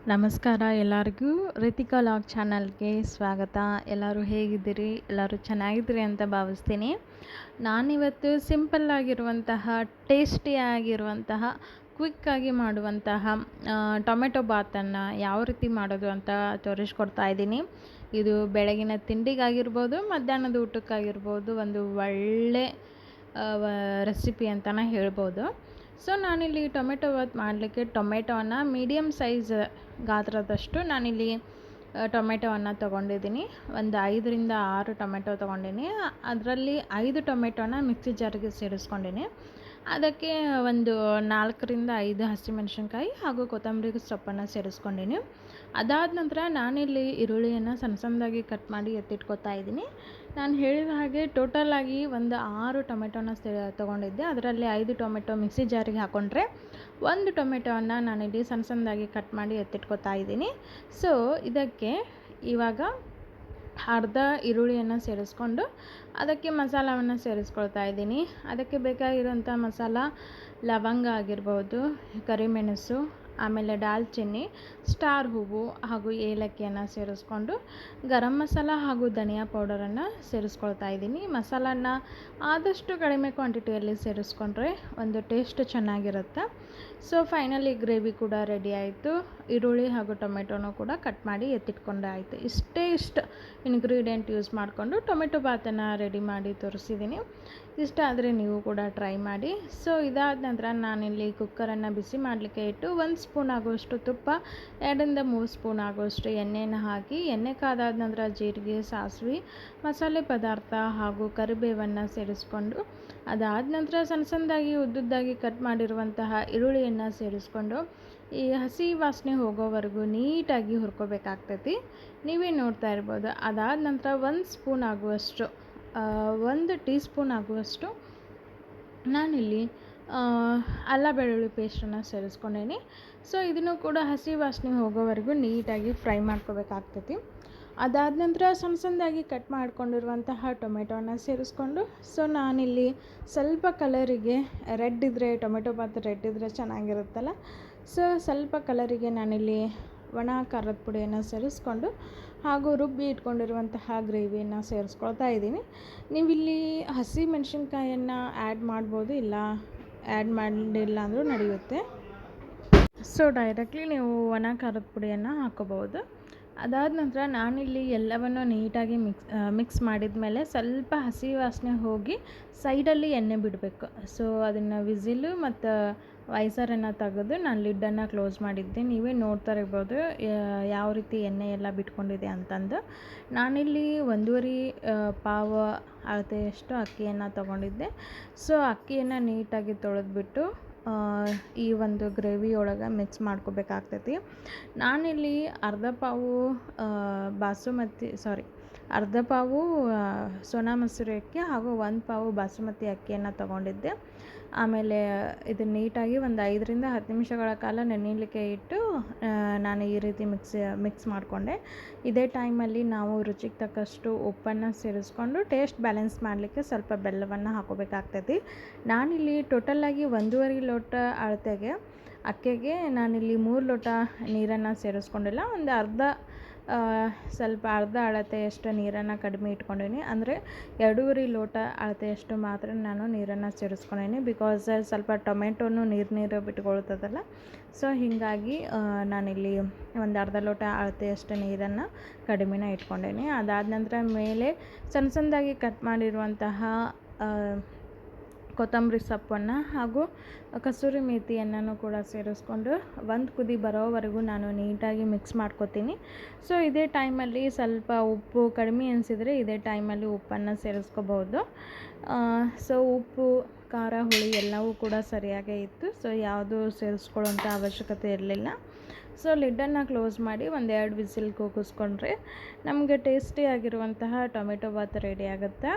ನಮಸ್ಕಾರ ಎಲ್ಲರಿಗೂ. ರಿತಿಕಾ ಲಾಗ್ ಚಾನಲ್ಗೆ ಸ್ವಾಗತ. ಎಲ್ಲರೂ ಹೇಗಿದ್ದೀರಿ? ಎಲ್ಲರೂ ಚೆನ್ನಾಗಿದ್ದೀರಿ ಅಂತ ಭಾವಿಸ್ತೀನಿ. ನಾನಿವತ್ತು ಸಿಂಪಲ್ಲಾಗಿರುವಂತಹ ಟೇಸ್ಟಿಯಾಗಿರುವಂತಹ ಕ್ವಿಕ್ಕಾಗಿ ಮಾಡುವಂತಹ ಟೊಮೆಟೊ ಬಾತನ್ನು ಯಾವ ರೀತಿ ಮಾಡೋದು ಅಂತ ತೋರಿಸ್ಕೊಡ್ತಾ ಇದ್ದೀನಿ. ಇದು ಬೆಳಗಿನ ತಿಂಡಿಗಾಗಿರ್ಬೋದು, ಮಧ್ಯಾಹ್ನದ ಊಟಕ್ಕಾಗಿರ್ಬೋದು, ಒಂದು ಒಳ್ಳೆ ರೆಸಿಪಿ ಅಂತಲೇ ಹೇಳ್ಬೋದು. ಸೊ ನಾನಿಲ್ಲಿ ಟೊಮೆಟೊ ಬಾತ್ ಮಾಡಲಿಕ್ಕೆ ಟೊಮೆಟೊವನ್ನು ಮೀಡಿಯಮ್ ಸೈಜ್ ಗಾತ್ರದಷ್ಟು ನಾನಿಲ್ಲಿ ಟೊಮೆಟೊವನ್ನು ತೊಗೊಂಡಿದ್ದೀನಿ. ಒಂದು 5ರಿಂದ 6 ಟೊಮೆಟೊ ತೊಗೊಂಡಿನಿ. ಅದರಲ್ಲಿ 5 ಟೊಮೆಟೊನ ಮಿಕ್ಸಿ ಜಾರಿಗೆ ಸೇರಿಸ್ಕೊಂಡಿನಿ. ಅದಕ್ಕೆ ಒಂದು 4ರಿಂದ 5 ಹಸಿಮೆಣಸಿನ್ಕಾಯಿ ಹಾಗೂ ಕೊತ್ತಂಬರಿ ಸೊಪ್ಪನ್ನು ಸೇರಿಸ್ಕೊಂಡಿನಿ. ಅದಾದ ನಂತರ ನಾನಿಲ್ಲಿ ಈರುಳ್ಳಿಯನ್ನು ಸಣ್ಣ ಸಣ್ಣದಾಗಿ ಕಟ್ ಮಾಡಿ ಎತ್ತಿಟ್ಕೊತಾ ಇದ್ದೀನಿ. ನಾನು ಹೇಳಿದ ಹಾಗೆ ಟೋಟಲಾಗಿ ಒಂದು 6 ಟೊಮೆಟೊನ ತೊಗೊಂಡಿದ್ದೆ. ಅದರಲ್ಲಿ 5 ಟೊಮೆಟೊ ಮಿಕ್ಸಿ ಜಾರಿಗೆ ಹಾಕ್ಕೊಂಡ್ರೆ 1 ಟೊಮೆಟೊವನ್ನು ನಾನಿಲ್ಲಿ ಸಣ್ಣ ಸಣ್ಣದಾಗಿ ಕಟ್ ಮಾಡಿ ಎತ್ತಿಟ್ಕೊತಾ ಇದ್ದೀನಿ. ಸೊ ಇದಕ್ಕೆ ಇವಾಗ ಅರ್ಧ ಈರುಳ್ಳಿಯನ್ನು ಸೇರಿಸ್ಕೊಂಡು ಅದಕ್ಕೆ ಮಸಾಲವನ್ನು ಸೇರಿಸ್ಕೊಳ್ತಾ ಇದ್ದೀನಿ. ಅದಕ್ಕೆ ಬೇಕಾಗಿರುವಂಥ ಮಸಾಲ ಲವಂಗ ಆಗಿರ್ಬೋದು, ಕರಿಮೆಣಸು, ಆಮೇಲೆ ದಾಲ್ಚಿನ್ನಿ, ಸ್ಟಾರ್ ಹೂವು ಹಾಗೂ ಏಲಕ್ಕಿಯನ್ನು ಸೇರಿಸ್ಕೊಂಡು ಗರಂ ಮಸಾಲ ಹಾಗೂ ಧನಿಯಾ ಪೌಡರನ್ನು ಸೇರಿಸ್ಕೊಳ್ತಾ ಇದ್ದೀನಿ. ಮಸಾಲನ್ನ ಆದಷ್ಟು ಕಡಿಮೆ ಕ್ವಾಂಟಿಟಿಯಲ್ಲಿ ಸೇರಿಸ್ಕೊಂಡ್ರೆ ಒಂದು ಟೇಸ್ಟ್ ಚೆನ್ನಾಗಿರುತ್ತೆ. ಸೊ ಫೈನಲಿ ಗ್ರೇವಿ ಕೂಡ ರೆಡಿ ಆಯಿತು. ಈರುಳ್ಳಿ ಹಾಗೂ ಟೊಮೆಟೊನೂ ಕೂಡ ಕಟ್ ಮಾಡಿ ಎತ್ತಿಟ್ಕೊಂಡೆ ಆಯಿತು. ಇಷ್ಟು ಇಂಗ್ರೀಡಿಯೆಂಟ್ ಯೂಸ್ ಮಾಡಿಕೊಂಡು ಟೊಮೆಟೊ ಬಾತನ್ನು ರೆಡಿ ಮಾಡಿ ತೋರಿಸಿದ್ದೀನಿ. ಇಷ್ಟ ಆದರೆ ನೀವು ಕೂಡ ಟ್ರೈ ಮಾಡಿ. ಸೊ ಇದಾದ ನಂತರ ನಾನಿಲ್ಲಿ ಕುಕ್ಕರನ್ನು ಬಿಸಿ ಮಾಡಲಿಕ್ಕೆ ಇಟ್ಟು 1 ಸ್ಪೂನ್ ಆಗುವಷ್ಟು ತುಪ್ಪ, 2ರಿಂದ 3 ಸ್ಪೂನ್ ಆಗುವಷ್ಟು ಎಣ್ಣೆಯನ್ನು ಹಾಕಿ, ಎಣ್ಣೆ ಕಾದಾದ ನಂತರ ಜೀರಿಗೆ, ಸಾಸಿವೆ, ಮಸಾಲೆ ಪದಾರ್ಥ ಹಾಗೂ ಕರಿಬೇವನ್ನು ಸೇರಿಸ್ಕೊಂಡು, ಅದಾದ ನಂತರ ಸಣ್ಣ ಸಣ್ಣದಾಗಿ ಉದ್ದುದ್ದಾಗಿ ಕಟ್ ಮಾಡಿರುವಂತಹ ಈರುಳ್ಳಿಯನ್ನು ಸೇರಿಸ್ಕೊಂಡು ಈ ಹಸಿ ವಾಸನೆ ಹೋಗೋವರೆಗೂ ನೀಟಾಗಿ ಹುರ್ಕೋಬೇಕಾಗ್ತೈತಿ. ನೀವೇ ನೋಡ್ತಾ ಇರ್ಬೋದು. ಅದಾದ ನಂತರ 1 ಟೀ ಸ್ಪೂನ್ ಆಗುವಷ್ಟು ನಾನಿಲ್ಲಿ ಅಲ್ಲ ಬೆಳ್ಳುಳ್ಳಿ ಪೇಸ್ಟನ್ನು ಸೇರಿಸ್ಕೊಂಡೇನಿ. ಸೊ ಇದನ್ನು ಕೂಡ ಹಸಿ ವಾಸನೆ ಹೋಗೋವರೆಗೂ ನೀಟಾಗಿ ಫ್ರೈ ಮಾಡ್ಕೋಬೇಕಾಗ್ತೈತಿ. ಅದಾದ ನಂತರ ಸಣ್ಣ ಸಣ್ಣದಾಗಿ ಕಟ್ ಮಾಡ್ಕೊಂಡಿರುವಂತಹ ಟೊಮೆಟೊನ ಸೇರಿಸ್ಕೊಂಡು, ಸೊ ನಾನಿಲ್ಲಿ ಸ್ವಲ್ಪ ಕಲರಿಗೆ ರೆಡ್ ಇದ್ದರೆ ಟೊಮೆಟೊ ಬಾತ್ ರೆಡ್ ಇದ್ದರೆ ಚೆನ್ನಾಗಿರುತ್ತಲ್ಲ. ಸೊ ಸ್ವಲ್ಪ ಕಲರಿಗೆ ನಾನಿಲ್ಲಿ ಒಣ ಖಾರದ ಪುಡಿಯನ್ನು ಸೇರಿಸ್ಕೊಂಡು ಹಾಗೂ ರುಬ್ಬಿ ಇಟ್ಕೊಂಡಿರುವಂತಹ ಗ್ರೇವಿಯನ್ನು ಸೇರಿಸ್ಕೊಳ್ತಾ ಇದ್ದೀನಿ. ನೀವಿಲ್ಲಿ ಹಸಿ ಮೆಣಸಿನ್ಕಾಯನ್ನು ಆ್ಯಡ್ ಮಾಡ್ಬೋದು, ಇಲ್ಲ ಆ್ಯಡ್ ಮಾಡಿಲ್ಲ ಅಂದರೂ ನಡೆಯುತ್ತೆ. ಸೊ ಡೈರೆಕ್ಟ್ಲಿ ನೀವು ಒಣ ಖಾರದ ಪುಡಿಯನ್ನು ಹಾಕೋಬೋದು. ಅದಾದ ನಂತರ ನಾನಿಲ್ಲಿ ಎಲ್ಲವನ್ನು ನೀಟಾಗಿ ಮಿಕ್ಸ್ ಮಾಡಿದ ಮೇಲೆ ಸ್ವಲ್ಪ ಹಸಿ ವಾಸನೆ ಹೋಗಿ ಸೈಡಲ್ಲಿ ಎಣ್ಣೆ ಬಿಡಬೇಕು. ಸೊ ಅದನ್ನು ವಿಸಿಲು ಮತ್ತು ವೈಸರನ್ನು ತೆಗೆದು ನಾನು ಲಿಡ್ಡನ್ನು ಕ್ಲೋಸ್ ಮಾಡಿದ್ದೆ. ನೀವೇ ನೋಡ್ತಾ ಇರ್ಬೋದು ಯಾವ ರೀತಿ ಎಣ್ಣೆ ಎಲ್ಲ ಬಿಟ್ಕೊಂಡಿದೆ ಅಂತಂದು. ನಾನಿಲ್ಲಿ 1.5 ಪಾವ ಅಳತೆಯಷ್ಟು ಅಕ್ಕಿಯನ್ನು ತೊಗೊಂಡಿದ್ದೆ. ಸೊ ಅಕ್ಕಿಯನ್ನು ನೀಟಾಗಿ ತೊಳೆದ್ಬಿಟ್ಟು ಈ ಒಂದು ಗ್ರೇವಿ ಒಳಗೆ ಮಿಕ್ಸ್ ಮಾಡ್ಕೋಬೇಕಾಗ್ತೈತಿ. ನಾನಿಲ್ಲಿ ಅರ್ಧ ಪಾವು ಸೋನಾ ಮಸೂರಿ ಅಕ್ಕಿ ಹಾಗೂ 1 ಪಾವು ಬಾಸುಮತಿ ಅಕ್ಕಿಯನ್ನು ತೊಗೊಂಡಿದ್ದೆ. ಆಮೇಲೆ ಇದನ್ನು ನೀಟಾಗಿ ಒಂದು 5ರಿಂದ 10 ನಿಮಿಷಗಳ ಕಾಲ ನೆನೆಯಲಿಕ್ಕೆ ಇಟ್ಟು ನಾನು ಈ ರೀತಿ ಮಿಕ್ಸ್ ಮಾಡಿಕೊಂಡೆ. ಇದೇ ಟೈಮಲ್ಲಿ ನಾವು ರುಚಿಗೆ ತಕ್ಕಷ್ಟು ಉಪ್ಪನ್ನು ಸೇರಿಸ್ಕೊಂಡು ಟೇಸ್ಟ್ ಬ್ಯಾಲೆನ್ಸ್ ಮಾಡಲಿಕ್ಕೆ ಸ್ವಲ್ಪ ಬೆಲ್ಲವನ್ನು ಹಾಕೋಬೇಕಾಗ್ತೈತಿ. ನಾನಿಲ್ಲಿ ಟೋಟಲಾಗಿ 1.5 ಲೋಟ ಅಳತೆಗೆ ಅಕ್ಕಿಗೆ ನಾನಿಲ್ಲಿ 3 ಲೋಟ ನೀರನ್ನು ಸೇರಿಸ್ಕೊಂಡಿಲ್ಲ. ಒಂದು ಅರ್ಧ ಅಳತೆಯಷ್ಟು ನೀರನ್ನು ಕಡಿಮೆ ಇಟ್ಕೊಂಡೀನಿ. ಅಂದರೆ 2.5 ಲೋಟ ಅಳತೆಯಷ್ಟು ಮಾತ್ರ ನಾನು ನೀರನ್ನು ಸೇರಿಸ್ಕೊಂಡೀನಿ. ಬಿಕಾಸ್ ಸ್ವಲ್ಪ ಟೊಮೆಟೊನು ನೀರು ಬಿಟ್ಕೊಳ್ತದಲ್ಲ. ಸೊ ಹೀಗಾಗಿ ನಾನಿಲ್ಲಿ ಒಂದು ಅರ್ಧ ಲೋಟ ಅಳತೆಯಷ್ಟು ನೀರನ್ನು ಕಡಿಮೆನ ಇಟ್ಕೊಂಡೀನಿ. ಅದಾದ ನಂತರ ಮೇಲೆ ಸಣ್ಣ ಸಣ್ಣದಾಗಿ ಕಟ್ ಮಾಡಿರುವಂತಹ ಕೊತ್ತಂಬರಿ ಸೊಪ್ಪನ್ನು ಹಾಗೂ ಕಸೂರಿ ಮೇಥಿಯನ್ನು ಕೂಡ ಸೇರಿಸ್ಕೊಂಡು ಒಂದು ಕುದಿ ಬರೋವರೆಗೂ ನಾನು ನೀಟಾಗಿ ಮಿಕ್ಸ್ ಮಾಡ್ಕೊತೀನಿ. ಸೊ ಇದೇ ಟೈಮಲ್ಲಿ ಸ್ವಲ್ಪ ಉಪ್ಪು ಕಡಿಮೆ ಅನಿಸಿದರೆ ಇದೇ ಟೈಮಲ್ಲಿ ಉಪ್ಪನ್ನು ಸೇರಿಸ್ಕೋಬಹುದು. ಸೊ ಉಪ್ಪು, ಖಾರ, ಹುಳಿ ಎಲ್ಲವೂ ಕೂಡ ಸರಿಯಾಗೇ ಇತ್ತು. ಸೊ ಯಾವುದೂ ಸೇರಿಸ್ಕೊಳ್ಳೋಂಥ ಅವಶ್ಯಕತೆ ಇರಲಿಲ್ಲ. ಸೊ ಲಿಡ್ಡನ್ನು ಕ್ಲೋಸ್ ಮಾಡಿ 1-2 ವಿಸಿಲ್ ಕೂಗಿಸ್ಕೊಂಡ್ರೆ ನಮಗೆ ಟೇಸ್ಟಿಯಾಗಿರುವಂತಹ ಟೊಮೆಟೊ ಬಾತ್ ರೆಡಿ ಆಗುತ್ತೆ.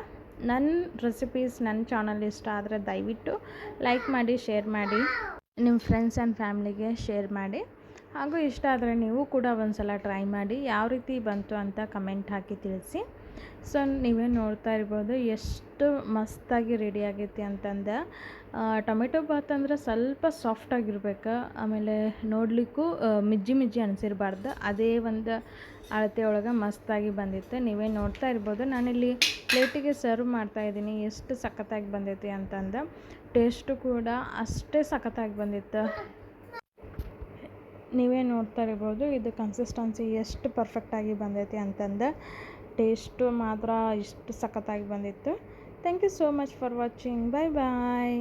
ನನ್ನ ರೆಸಿಪೀಸ್ ನನ್ನ ಚಾನಲ್ ಇಷ್ಟ ಆದರೆ ದಯವಿಟ್ಟು ಲೈಕ್ ಮಾಡಿ, ಶೇರ್ ಮಾಡಿ, ನಿಮ್ಮ ಫ್ರೆಂಡ್ಸ್ ಆ್ಯಂಡ್ ಫ್ಯಾಮ್ಲಿಗೆ ಶೇರ್ ಮಾಡಿ. ಹಾಗೂ ಇಷ್ಟ ಆದರೆ ನೀವು ಕೂಡ ಒಂದು ಸಲ ಟ್ರೈ ಮಾಡಿ ಯಾವ ರೀತಿ ಬಂತು ಅಂತ ಕಮೆಂಟ್ ಹಾಕಿ ತಿಳಿಸಿ. ಸೊ ನೀವೇ ನೋಡ್ತಾ ಇರ್ಬೋದು ಎಷ್ಟು ಮಸ್ತಾಗಿ ರೆಡಿ ಆಗೈತಿ ಅಂತಂದು. ಟೊಮೆಟೊ ಬಾತ್ ಅಂದರೆ ಸ್ವಲ್ಪ ಸಾಫ್ಟಾಗಿರ್ಬೇಕು, ಆಮೇಲೆ ನೋಡಲಿಕ್ಕೂ ಮಿಜ್ಜಿ ಮಿಜ್ಜಿ ಅನಿಸಿರ್ಬಾರ್ದು. ಅದೇ ಒಂದು ಅಳತೆ ಒಳಗೆ ಮಸ್ತಾಗಿ ಬಂದಿತ್ತು. ನೀವೇ ನೋಡ್ತಾ ಇರ್ಬೋದು. ನಾನಿಲ್ಲಿ ಪ್ಲೇಟಿಗೆ ಸರ್ವ್ ಮಾಡ್ತಾಯಿದ್ದೀನಿ ಎಷ್ಟು ಸಖತ್ತಾಗಿ ಬಂದೈತಿ ಅಂತಂದು. ಟೇಸ್ಟು ಕೂಡ ಅಷ್ಟೇ ಸಖತ್ತಾಗಿ ಬಂದಿತ್ತು. ನೀವೇ ನೋಡ್ತಾ ಇರ್ಬೋದು ಇದು ಕನ್ಸಿಸ್ಟೆನ್ಸಿ ಎಷ್ಟು ಪರ್ಫೆಕ್ಟಾಗಿ ಬಂದೈತಿ ಅಂತಂದು. ಟೇಸ್ಟು ಮಾತ್ರ ಇಷ್ಟು ಸಖತ್ತಾಗಿ ಬಂದಿತ್ತು. Thank you so much for watching. Bye bye.